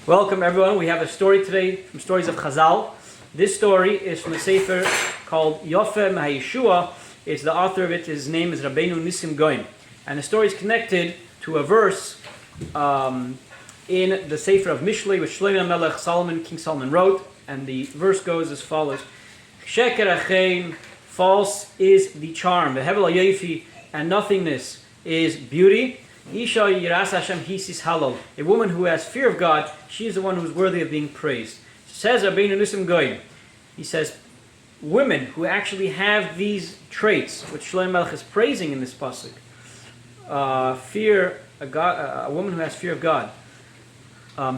Welcome everyone. We have a story today from Stories of Chazal. This story is from a sefer called yafeh, mehayeshua. It's the author of it. His name is rabbeinu nissim gaon. And the story is connected to a verse in the sefer of Mishlei, which King Solomon wrote. And the verse goes as follows: Sheker achein, false is the charm. Vehevel yafeh, and nothingness is beauty. Isha yiras Hashem hisis halal. A woman who has fear of God, she is the one who is worthy of being praised. Says rabbeinu nissim gaon. He says, women who actually have these traits, which Shlomo Melech is praising in this pasuk, a woman who has fear of God.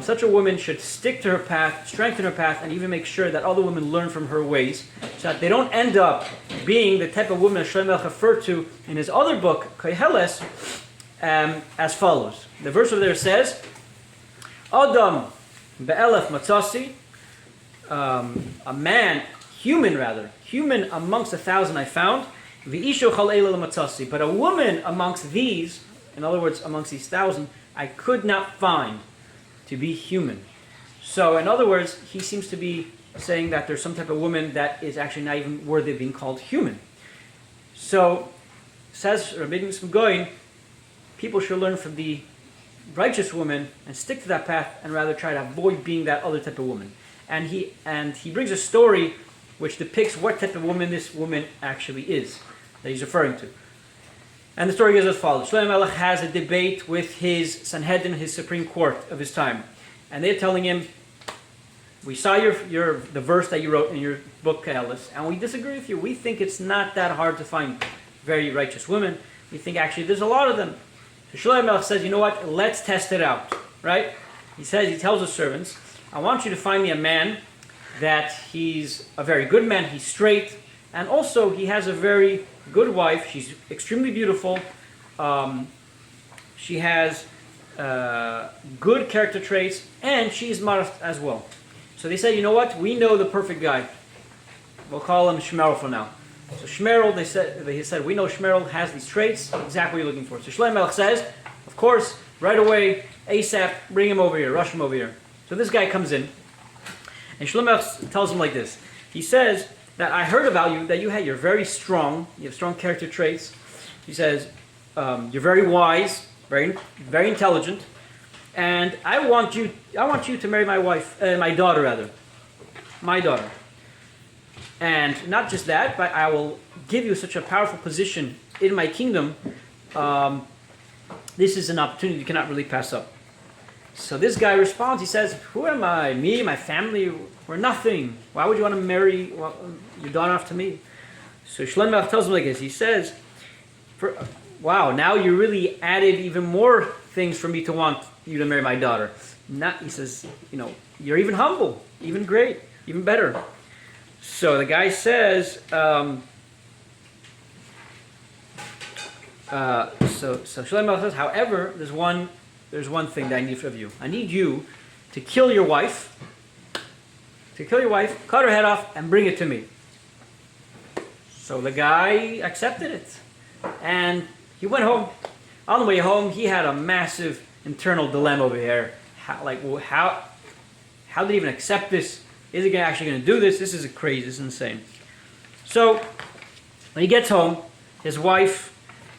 Such a woman should stick to her path, strengthen her path, and even make sure that other women learn from her ways, so that they don't end up being the type of woman Shlomo Melech referred to in his other book, Koheles, as follows. The verse over there says, Adam be'elef matzasi, a man, human amongst 1,000 I found, v'isho chal eila matzasi, but a woman amongst these, in other words, amongst these 1,000, I could not find to be human. So, in other words, he seems to be saying that there's some type of woman that is actually not even worthy of being called human. So, says rabbeinu nissim gaon, people should learn from the righteous woman and stick to that path, and rather try to avoid being that other type of woman. And he brings a story which depicts what type of woman this woman actually is that he's referring to. And the story goes as follows: Shlomo Melech has a debate with his Sanhedrin, his Supreme Court of his time, and they're telling him, "We saw the verse that you wrote in your book, Koheles, and we disagree with you. We think it's not that hard to find very righteous women. We think actually there's a lot of them." So Shlomo Melech says, "You know what? Let's test it out." Right? He tells his servants, "I want you to find me a man that he's a very good man. He's straight, and also he has a very good wife. She's extremely beautiful. She has good character traits, and she's maraf as well." So they said, "You know what? We know the perfect guy. We'll call him Shmerel for now." So Shmerel, he said, "We know Shmerel has these traits, exactly what you're looking for." So Shlomo Melech says, "Of course, right away, ASAP, bring him over here, rush him over here." So this guy comes in, and Shlomo Melech tells him like this. He says that, "I heard about you, that you're very strong, you have strong character traits." He says, "You're very wise, very, very intelligent, and I want you to marry my daughter. And not just that, but I will give you such a powerful position in my kingdom. This is an opportunity you cannot really pass up." So this guy responds, he says, "Who am I? Me, my family, we're nothing. Why would you want to marry your daughter off to me?" So Shlomo Melech tells him like this. He says, "Wow, now you really added even more things for me to want you to marry my daughter." He says, "You're even humble, even great, even better." So the guy says, so Shlomo Melech says, "However, there's one thing that I need from you. I need you to kill your wife, cut her head off, and bring it to me." So the guy accepted it, and he went home. On the way home, he had a massive internal dilemma over here. How did he even accept this? Is he actually going to do this? This is crazy. This is insane. So when he gets home, his wife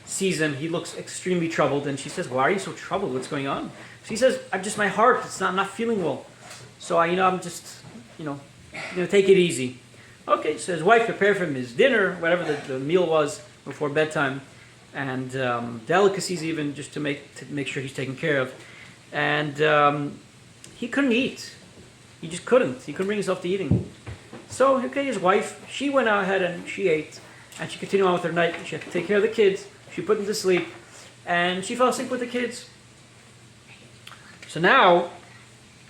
sees him. He looks extremely troubled, and she says, "Why are you so troubled? What's going on?" So he says, "My heart. I'm not feeling well. So I'm just, take it easy." Okay. So his wife prepared for him his dinner, whatever the meal was before bedtime, and delicacies even, just to make sure he's taken care of. And he couldn't eat. He just couldn't. He couldn't bring himself to eating. So, his wife, she went ahead and she ate. And she continued on with her night. She had to take care of the kids. She put them to sleep. And she fell asleep with the kids. So now,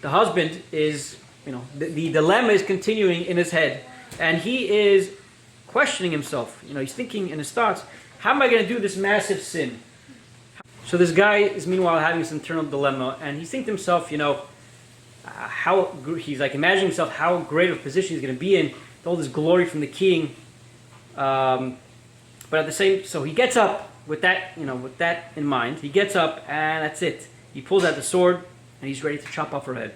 the husband is, the dilemma is continuing in his head. And he is questioning himself. He's thinking in his thoughts, how am I going to do this massive sin? So this guy is meanwhile having this internal dilemma. And he's thinking to himself, he's imagining himself how great of a position he's going to be in, with all this glory from the king. But at the same, so he gets up with that in mind. He gets up, and that's it. He pulls out the sword, and he's ready to chop off her head.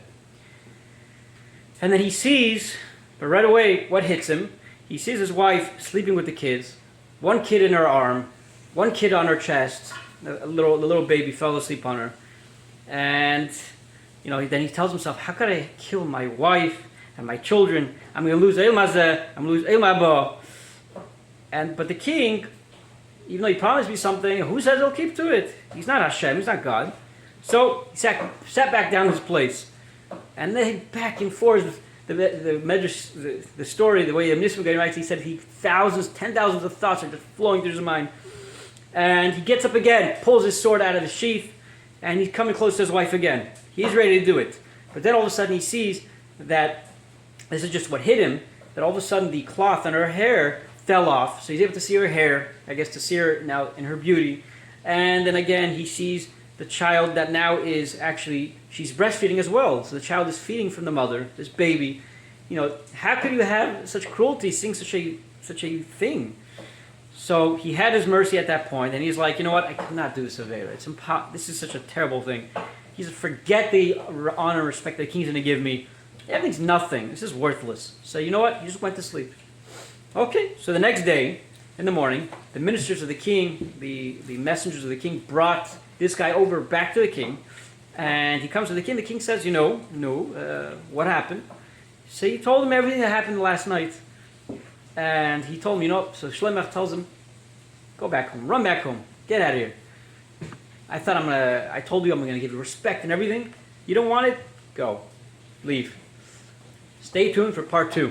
And then he sees, but right away, what hits him? He sees his wife sleeping with the kids, one kid in her arm, one kid on her chest. The little baby fell asleep on her. And, then he tells himself, how could I kill my wife and my children? I'm going to lose El Mazeh, I'm going to lose El Mabo. But the king, even though he promised me something, who says he'll keep to it? He's not Hashem, he's not God. So he sat back down in his place. And then back and forth, the story, the way the nissim writes, he said thousands, 10,000s of thoughts are just flowing through his mind. And he gets up again, pulls his sword out of his sheath, and he's coming close to his wife again. He's ready to do it. But then all of a sudden he sees that, this is just what hit him, that all of a sudden the cloth on her hair fell off. So he's able to see her hair, I guess to see her now in her beauty. And then again he sees the child that now is actually, she's breastfeeding as well. So the child is feeding from the mother, this baby. How could you have such cruelty, seeing such a thing? So he had his mercy at that point, and he's like, you know what, I cannot do this sefer. It's this is such a terrible thing. He said, forget the honor and respect that the king's going to give me. Everything's nothing. This is worthless. So you know what? He just went to sleep. Okay, so the next day, in the morning, the ministers of the king, the messengers of the king, brought this guy over back to the king, and he comes to the king. The king says, what happened? So he told him everything that happened last night. And he told him, so Shlomo tells him, go back home, run back home, get out of here. I told you I'm going to give you respect and everything. You don't want it? Go. Leave. Stay tuned for part 2.